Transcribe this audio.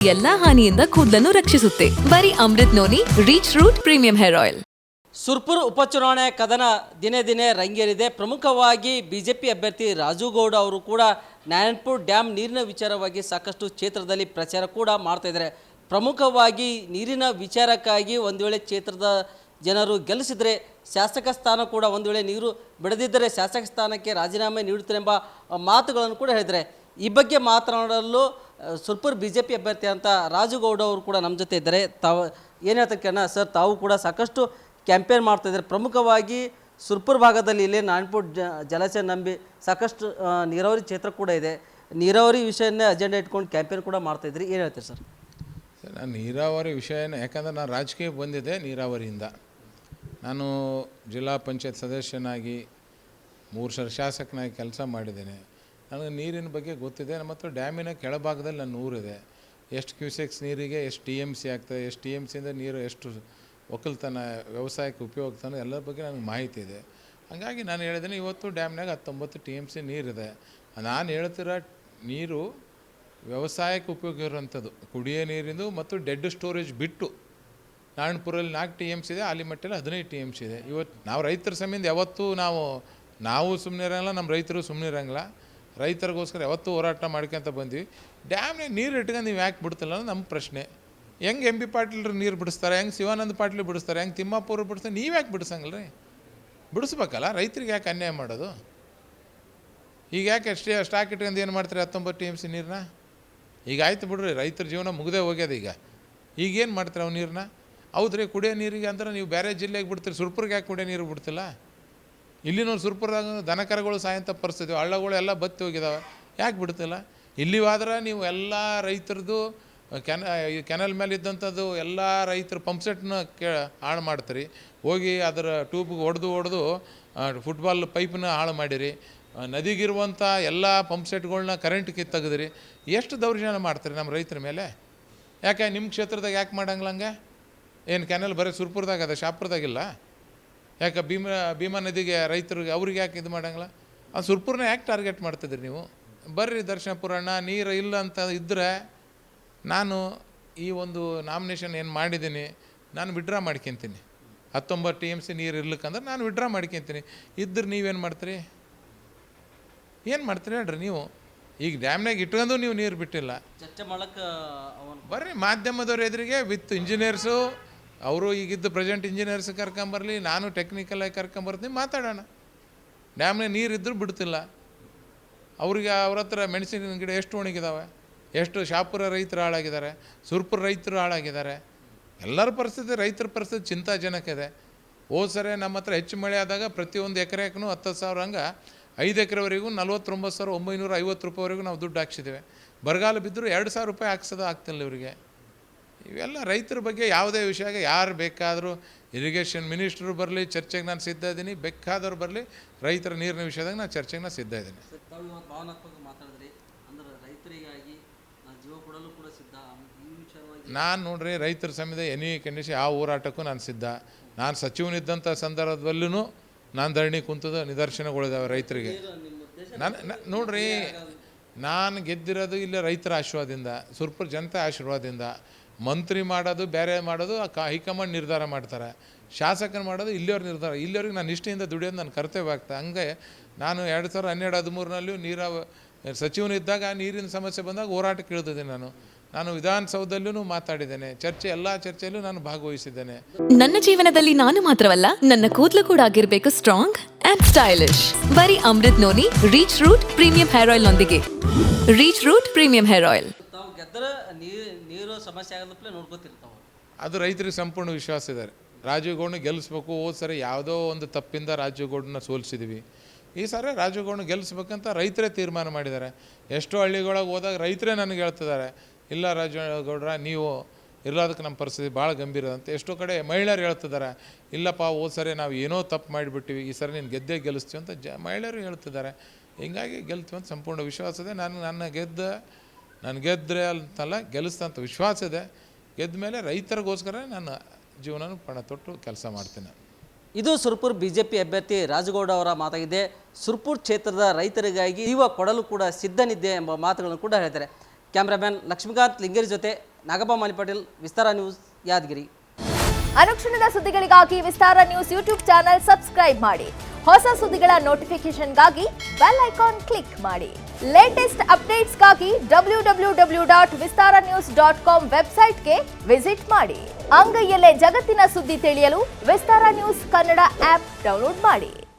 ಎಲ್ಲಾ ಹಾನಿಯಿಂದ ಕೂದಲನ್ನು ರಕ್ಷಿಸುತ್ತೆ. ಬರೀ Amrit noni reach root premium hair oil. Surpur ಉಪಚುನಾವಣೆ ಕದನ ದಿನೇ ದಿನೇ ರಂಗೇರಿದೆ. ಪ್ರಮುಖವಾಗಿ ಬಿಜೆಪಿ ಅಭ್ಯರ್ಥಿ ರಾಜುಗೌಡ ಅವರು ಕೂಡ ನಾರಾಯಣಪುರ ಡ್ಯಾಮ್ ನೀರಿನ ವಿಚಾರವಾಗಿ ಸಾಕಷ್ಟು ಕ್ಷೇತ್ರದಲ್ಲಿ ಪ್ರಚಾರ ಕೂಡ ಮಾಡ್ತಾ ಇದ್ದಾರೆ. ಪ್ರಮುಖವಾಗಿ ನೀರಿನ ವಿಚಾರಕ್ಕಾಗಿ ಒಂದು ವೇಳೆ ಕ್ಷೇತ್ರದ ಜನರು ಗೆಲ್ಲಿಸಿದರೆ ಶಾಸಕ ಸ್ಥಾನ ಕೂಡ ಒಂದು ವೇಳೆ ನೀರು ಬಿಡದಿದ್ದರೆ ಶಾಸಕ ಸ್ಥಾನಕ್ಕೆ ರಾಜೀನಾಮೆ ನೀಡುತ್ತಾರೆ ಮಾತುಗಳನ್ನು ಕೂಡ ಹೇಳಿದ್ದಾರೆ. ಈ ಬಗ್ಗೆ ಮಾತನಾಡಲು ಸುರ್ಪುರ್ ಬಿಜೆಪಿ ಅಭ್ಯರ್ಥಿ ಅಂತ ರಾಜುಗೌಡ ಅವರು ಕೂಡ ನಮ್ಮ ಜೊತೆ ಇದ್ದಾರೆ. ತಾವು ಏನು ಹೇಳ್ತಕ್ಕಣ್ಣ ಸರ್, ತಾವು ಕೂಡ ಸಾಕಷ್ಟು ಕ್ಯಾಂಪೇನ್ ಮಾಡ್ತಾಯಿದ್ದಾರೆ. ಪ್ರಮುಖವಾಗಿ ಸುರ್ಪುರ್ ಭಾಗದಲ್ಲಿ ಇಲ್ಲೇ ನಾರಾಯಣಪುರ ಜಲಾಶಯ ನಂಬಿ ಸಾಕಷ್ಟು ನೀರಾವರಿ ಕ್ಷೇತ್ರ ಕೂಡ ಇದೆ. ನೀರಾವರಿ ವಿಷಯನೇ ಅಜೆಂಡಾ ಇಟ್ಕೊಂಡು ಕ್ಯಾಂಪೇನ್ ಕೂಡ ಮಾಡ್ತಾಯಿದ್ರಿ, ಏನು ಹೇಳ್ತೀರಿ ಸರ್? ನಾನು ನೀರಾವರಿ ವಿಷಯನ ಯಾಕಂದರೆ ನಾನು ರಾಜಕೀಯಕ್ಕೆ ಬಂದಿದ್ದೆ ನೀರಾವರಿಯಿಂದ. ನಾನು ಜಿಲ್ಲಾ ಪಂಚಾಯತ್ ಸದಸ್ಯನಾಗಿ 3 ವರ್ಷ ಶಾಸಕನಾಗಿ ಕೆಲಸ ಮಾಡಿದ್ದೇನೆ. ನನಗೆ ನೀರಿನ ಬಗ್ಗೆ ಗೊತ್ತಿದೆ. ಮತ್ತು ಡ್ಯಾಮಿನ ಕೆಳಭಾಗದಲ್ಲಿ ನನ್ನ ಊರಿದೆ. ಎಷ್ಟು ಕ್ಯೂಸೆಕ್ಸ್ ನೀರಿಗೆ ಎಷ್ಟು TMC ಆಗ್ತದೆ, ಎಷ್ಟು TMCಯಿಂದ ನೀರು ಎಷ್ಟು ಒಕ್ಕಲ್ತನ ವ್ಯವಸಾಯಕ್ಕೆ ಉಪಯೋಗ್ತಾನೆ ಎಲ್ಲರ ಬಗ್ಗೆ ನನಗೆ ಮಾಹಿತಿ ಇದೆ. ಹಾಗಾಗಿ ನಾನು ಹೇಳಿದ್ದೀನಿ, ಇವತ್ತು ಡ್ಯಾಮ್ನಾಗ 19 TMC ನೀರಿದೆ. ನಾನು ಹೇಳ್ತಿರೋ ನೀರು ವ್ಯವಸಾಯಕ್ಕೆ ಉಪಯೋಗ ಇರೋಂಥದ್ದು, ಕುಡಿಯೋ ನೀರಿಂದು ಮತ್ತು ಡೆಡ್ ಸ್ಟೋರೇಜ್ ಬಿಟ್ಟು. ನಾರಾಯಣಪುರಲ್ಲಿ 4 TMC ಇದೆ, ಆಲಿಮಟ್ಟಲ್ಲಿ 15 TMC ಇದೆ. ಇವತ್ತು ನಾವು ರೈತರ ಸಂಬಂಧ ಯಾವತ್ತೂ ನಾವು ಸುಮ್ಮನೆ ಇರೋಂಗಿಲ್ಲ, ನಮ್ಮ ರೈತರು ಸುಮ್ಮನೆ ಇರೋಂಗಿಲ್ಲ. ರೈತರಿಗೋಸ್ಕರ ಯಾವತ್ತೂ ಹೋರಾಟ ಮಾಡ್ಕೊಂತ ಬಂದ್ವಿ. ಡ್ಯಾಮ್ನಾಗ ನೀರು ಇಟ್ಕೊಂಡು ನೀವು ಯಾಕೆ ಬಿಡ್ತಿಲ್ಲ ಅನ್ನೋದು ನಮ್ಮ ಪ್ರಶ್ನೆ. ಹೆಂಗೆ MB ಪಾಟೀಲ್ರು ನೀರು ಬಿಡಿಸ್ತಾರೆ, ಹೆಂಗೆ ಶಿವಾನಂದ ಪಾಟೀಲ್ ಬಿಡಿಸ್ತಾರೆ, ಹೆಂಗೆ ತಿಮ್ಮಾಪುರ ಬಿಡಿಸ್ತಾರೆ, ನೀವು ಯಾಕೆ ಬಿಡಿಸಂಗಿಲ್ಲ ರೀ? ಬಿಡಿಸ್ಬೇಕಲ್ಲ, ರೈತರಿಗೆ ಯಾಕೆ ಅನ್ಯಾಯ ಮಾಡೋದು? ಈಗ ಯಾಕೆ ಸ್ಟಾಕ್ ಇಟ್ಕೊಂಡು ಏನು ಮಾಡ್ತಾರೆ 19 TMC ನೀರನ್ನ? ಈಗ ಆಯ್ತು ಬಿಡ್ರಿ, ರೈತರ ಜೀವನ ಮುಗ್ದೇ ಹೋಗ್ಯದ. ಈಗೇನು ಮಾಡ್ತಾರೆ ಅವು ನೀರನ್ನ? ಹೌದ್ರಿ, ಕುಡಿಯೋ ನೀರಿಗೆ ಅಂದ್ರೆ ನೀವು ಬೇರೆ ಜಿಲ್ಲೆಗೆ ಬಿಡ್ತೀರಿ, ಸುರ್ಪುರ್ಗೆ ಯಾಕೆ ಕುಡಿಯೋ ನೀರು ಬಿಡ್ತಿಲ್ಲ? ಇಲ್ಲಿನೂ ಸುರ್ಪುರದಾಗ ದನಕರಗಳು ಸಾಯಂತ ಪರಿಸ್ಥಿತಿ, ಹಳ್ಳಗಳು ಎಲ್ಲ ಬತ್ತಿ ಹೋಗಿದ್ದಾವೆ, ಯಾಕೆ ಬಿಡ್ತಿಲ್ಲ? ಇಲ್ಲಿವಾದ್ರೆ ನೀವು ಎಲ್ಲ ರೈತರದ್ದು ಕೆನಲ್ ಮೇಲೆ ಇದ್ದಂಥದ್ದು ಎಲ್ಲ ರೈತರ ಪಂಪ್ಸೆಟ್ನ ಹಾಳು ಮಾಡ್ತೀರಿ. ಹೋಗಿ ಅದರ ಟ್ಯೂಬ್ಗೆ ಹೊಡೆದು ಫುಟ್ಬಾಲ್ ಪೈಪನ್ನ ಹಾಳು ಮಾಡಿರಿ. ನದಿಗಿರುವಂಥ ಎಲ್ಲ ಪಂಪ್ಸೆಟ್ಗಳನ್ನ ಕರೆಂಟ್ ತೆಗೆದಿರಿ. ಎಷ್ಟು ದೌರ್ಜನ್ಯ ಮಾಡ್ತೀರಿ ನಮ್ಮ ರೈತರ ಮೇಲೆ? ಯಾಕೆ ನಿಮ್ಮ ಕ್ಷೇತ್ರದಾಗ ಯಾಕೆ ಮಾಡಂಗಿಲ್ಲ ಹಂಗೆ? ಏನು ಕೆನಲ್ ಬರೀ ಸುರ್ಪುರದಾಗ ಅದ, ಶಾಪುರದಾಗಿಲ್ಲ? ಯಾಕೆ ಭೀಮಾ ನದಿಗೆ ರೈತರಿಗೆ ಅವ್ರಿಗೆ ಯಾಕೆ ಇದು ಮಾಡಂಗಿಲ್ಲ? ಆ ಸುರ್ಪುರನ ಯಾಕೆ ಟಾರ್ಗೆಟ್ ಮಾಡ್ತಿದ್ರಿ ನೀವು? ಬರ್ರಿ ದರ್ಶನಪುರಣ್ಣ, ನೀರು ಇಲ್ಲ ಅಂತ ಇದ್ದರೆ ನಾನು ಈ ಒಂದು ನಾಮಿನೇಷನ್ ಏನು ಮಾಡಿದ್ದೀನಿ ನಾನು ವಿಡ್ರಾ ಮಾಡ್ಕೊತೀನಿ. 19 TMC ನೀರು ಇರ್ಲಿಕ್ಕಂದ್ರೆ ನಾನು ವಿಡ್ರಾ ಮಾಡ್ಕೊತೀನಿ. ಇದ್ರೆ ನೀವೇನು ಮಾಡ್ತೀರಿ? ಏನು ಮಾಡ್ತೀರಿ ಹೇಳ್ರಿ ನೀವು? ಈಗ ಡ್ಯಾಮ್ನಾಗ ಇಟ್ಕೊಂಡು ನೀವು ನೀರು ಬಿಟ್ಟಿಲ್ಲ. ಚರ್ಚೆ ಮಾಡೋಕ್ಕೆ ಬರ್ರಿ ಮಾಧ್ಯಮದವ್ರ ಎದುರಿಗೆ ವಿತ್ ಇಂಜಿನಿಯರ್ಸು, ಅವರು ಈಗಿದ್ದು ಪ್ರೆಸೆಂಟ್ ಇಂಜಿನಿಯರ್ಸ್ ಕರ್ಕೊಂಬರಲಿ, ನಾನು ಟೆಕ್ನಿಕಲಾಗಿ ಕರ್ಕೊಂಬರ್ತೀನಿ, ಮಾತಾಡೋಣ. ಡ್ಯಾಮ್ನಾಗ ನೀರು ಇದ್ದರೂ ಬಿಡ್ತಿಲ್ಲ. ಅವ್ರಿಗೆ ಅವ್ರ ಹತ್ರ ಮೆಣಸಿನ ಗಿಡ ಎಷ್ಟು ಒಣಗಿದಾವೆ, ಎಷ್ಟು ಶಾಪುರ ರೈತರು ಹಾಳಾಗಿದ್ದಾರೆ, ಸುರ್ಪುರ ರೈತರು ಹಾಳಾಗಿದ್ದಾರೆ. ಎಲ್ಲರ ಪರಿಸ್ಥಿತಿ, ರೈತರ ಪರಿಸ್ಥಿತಿ ಚಿಂತಾಜನಕ ಇದೆ. ಹೋದ ಸರಿ ನಮ್ಮ ಹತ್ರ ಹೆಚ್ಚು ಮಳೆ ಆದಾಗ ಪ್ರತಿಯೊಂದು ಎಕರೆಗೂ 10,000 ಹಂಗೆ 5 ಎಕರೆವರೆಗೂ 49,950 ರೂಪಾಯಿವರೆಗೂ ನಾವು ದುಡ್ಡು ಹಾಕ್ಸಿದ್ದೇವೆ. ಬರಗಾಲ ಬಿದ್ದರೂ 2,000 ರೂಪಾಯಿ ಹಾಕ್ಸೋದು ಆಗ್ತಿಲ್ಲ ಇವರಿಗೆ. ಇವೆಲ್ಲ ರೈತರ ಬಗ್ಗೆ ಯಾವುದೇ ವಿಷಯ ಯಾರು ಬೇಕಾದರೂ, ಇರಿಗೇಷನ್ ಮಿನಿಸ್ಟ್ರು ಬರಲಿ ಚರ್ಚೆಗೆ ನಾನು ಸಿದ್ಧ ಇದ್ದೀನಿ, ಬೇಕಾದವ್ರು ಬರಲಿ, ರೈತರ ನೀರಿನ ವಿಷಯದಾಗ ನಾನು ಚರ್ಚೆಗೆ ನಾನು ಸಿದ್ಧ ಇದ್ದೀನಿ. ನಾನು ನೋಡ್ರಿ ರೈತರ ಸಂಬಂಧ ಎನಿ ಕಂಡೀಷನ್ ಯಾವ ಹೋರಾಟಕ್ಕೂ ನಾನು ಸಿದ್ಧ. ನಾನು ಸಚಿವನಿದ್ದಂಥ ಸಂದರ್ಭದಲ್ಲೂ ನಾನು ಧರಣಿ ಕುಂತದ ನಿದರ್ಶನಗಳಿದ್ದಾವೆ ರೈತರಿಗೆ. ನೋಡ್ರಿ, ನಾನು ಗೆದ್ದಿರೋದು ಇಲ್ಲ ರೈತರ ಆಶೀರ್ವಾದದಿಂದ, ಸುರ್ಪುರ ಜನತೆ ಆಶೀರ್ವಾದದಿಂದ. ಮಂತ್ರಿ ಮಾಡೋದು ಬೇರೆ ಮಾಡೋದು ಹೈಕಮಾಂಡ್ ನಿರ್ಧಾರ ಮಾಡ್ತಾರೆ, ಶಾಸಕರು ಮಾಡೋದು ಇಲ್ಲಿಯವ್ರ ನಿರ್ಧಾರ. ಇಲ್ಲಿಯವ್ರಿಗೆ ನಾನು ನಿಷ್ಠೆಯಿಂದ ದುಡಿಯೋದು ನನ್ನ ಕರ್ತವ್ಯ ಆಗ್ತದೆ. ಹಂಗೆ ನಾನು 2012-13 ಸಚಿವನಿದ್ದಾಗ ನೀರಿನ ಸಮಸ್ಯೆ ಬಂದಾಗ ಹೋರಾಟಕ್ಕೆ ಇಳಿದಿದ್ದೀನಿ. ನಾನು ವಿಧಾನಸೌಧದಲ್ಲೂ ಮಾತಾಡಿದ್ದೇನೆ, ಎಲ್ಲ ಚರ್ಚೆಯಲ್ಲೂ ನಾನು ಭಾಗವಹಿಸಿದ್ದೇನೆ. ನನ್ನ ಜೀವನದಲ್ಲಿ ನಾನು ಮಾತ್ರವಲ್ಲ, ನನ್ನ ಕೂದಲು ಕೂಡ ಆಗಿರಬೇಕು ಸ್ಟ್ರಾಂಗ್ ಅಂಡ್ ಸ್ಟೈಲಿಶ್. ಬರೀ Amrit noni reach root premium hair oil ನೊಂದಿಗೆ. Reach root premium hair oil ನೀರು ಸಮಸ್ಯೆ ಆಗೋದಪ್ಲೆ ನೋಡ್ಕೋತಿರ್ತಾವೆ. ಅದು ರೈತರಿಗೆ ಸಂಪೂರ್ಣ ವಿಶ್ವಾಸ ಇದ್ದಾರೆ. ರಾಜೀವ್ಗೌಡನ ಗೆಲ್ಲಿಸ್ಬೇಕು. ಹೋದ ಸರಿ ಯಾವುದೋ ಒಂದು ತಪ್ಪಿಂದ ರಾಜೀವ್ಗೌಡನ ಸೋಲಿಸಿದ್ವಿ. ಈ ಸಾರಿ ರಾಜೀವ್ಗೌಡನ ಗೆಲ್ಲಿಸ್ಬೇಕಂತ ರೈತರೇ ತೀರ್ಮಾನ ಮಾಡಿದ್ದಾರೆ. ಎಷ್ಟೋ ಹಳ್ಳಿಗಳೊಳಗೆ ಹೋದಾಗ ರೈತರೇ ನನಗೆ ಹೇಳ್ತಿದ್ದಾರೆ, ಇಲ್ಲ ರಾಜೀವ್ಗೌಡ್ರ ನೀವು ಇರೋದಕ್ಕೆ ನಮ್ಮ ಪರಿಸ್ಥಿತಿ ಭಾಳ ಗಂಭೀರ ಅಂತ. ಎಷ್ಟೋ ಕಡೆ ಮಹಿಳೆಯರು ಹೇಳ್ತಿದ್ದಾರೆ, ಇಲ್ಲಪ್ಪ ಹೋದ ಸರಿ ನಾವು ಏನೋ ತಪ್ಪು ಮಾಡಿಬಿಟ್ಟಿವಿ, ಈ ಸರಿ ನೀನು ಗೆಲ್ಲಿಸ್ತೀವಿ ಅಂತ ಮಹಿಳೆಯರು ಹೇಳ್ತಿದ್ದಾರೆ. ಹಿಂಗಾಗಿ ಗೆಲ್ತೀವಿ ಅಂತ ಸಂಪೂರ್ಣ ವಿಶ್ವಾಸ ಇದೆ. ನಾನು ಗೆದ್ದರೆ ಅಂತಲ್ಲ, ಗೆಲ್ಲಿಸ್ತಂಥ ವಿಶ್ವಾಸ ಇದೆ. ಗೆದ್ದ ಮೇಲೆ ರೈತರಿಗೋಸ್ಕರ ನನ್ನ ಜೀವನ ಪಣ ತೊಟ್ಟು ಕೆಲಸ ಮಾಡ್ತೀನಿ. ಇದು ಸುರ್ಪುರ್ ಬಿಜೆಪಿ ಅಭ್ಯರ್ಥಿ ರಾಜುಗೌಡ ಅವರ ಮಾತಾಗಿದೆ. ಸುರ್ಪುರ್ ಕ್ಷೇತ್ರದ ರೈತರಿಗಾಗಿ ಜೀವ ಕೊಡಲು ಕೂಡ ಸಿದ್ಧನಿದ್ದೆ ಎಂಬ ಮಾತುಗಳನ್ನು ಕೂಡ ಹೇಳ್ತಾರೆ. ಕ್ಯಾಮ್ರಾಮ್ಯಾನ್ ಲಕ್ಷ್ಮೀಕಾಂತ್ ಲಿಂಗೇರಿ ಜೊತೆ ನಾಗಪ್ಪ ಮಾಲಿ ಪಾಟೀಲ್, ವಿಸ್ತಾರ ನ್ಯೂಸ್, ಯಾದಗಿರಿ. ಅನುಕ್ಷಣದ ಸುದ್ದಿಗಳಿಗಾಗಿ ವಿಸ್ತಾರ ನ್ಯೂಸ್ ಯೂಟ್ಯೂಬ್ ಚಾನೆಲ್ ಸಬ್ಸ್ಕ್ರೈಬ್ ಮಾಡಿ. ಹೊಸ ಸುದ್ದಿಗಳ ನೋಟಿಫಿಕೇಶನ್ಗಾಗಿ ಬೆಲ್ ಐಕಾನ್ ಕ್ಲಿಕ್ ಮಾಡಿ. ಲೇಟೆಸ್ಟ್ ಅಪ್ಡೇಟ್ಸ್ಗಾಗಿ www.vistaranews.com ವೆಬ್ಸೈಟ್ಗೆ ವಿಸಿಟ್ ಮಾಡಿ. ಅಂಗೈಯಲ್ಲೇ ಜಗತ್ತಿನ ಸುದ್ದಿ ತಿಳಿಯಲು ವಿಸ್ತಾರ ನ್ಯೂಸ್ ಕನ್ನಡ ಆಪ್ ಡೌನ್ಲೋಡ್ ಮಾಡಿ.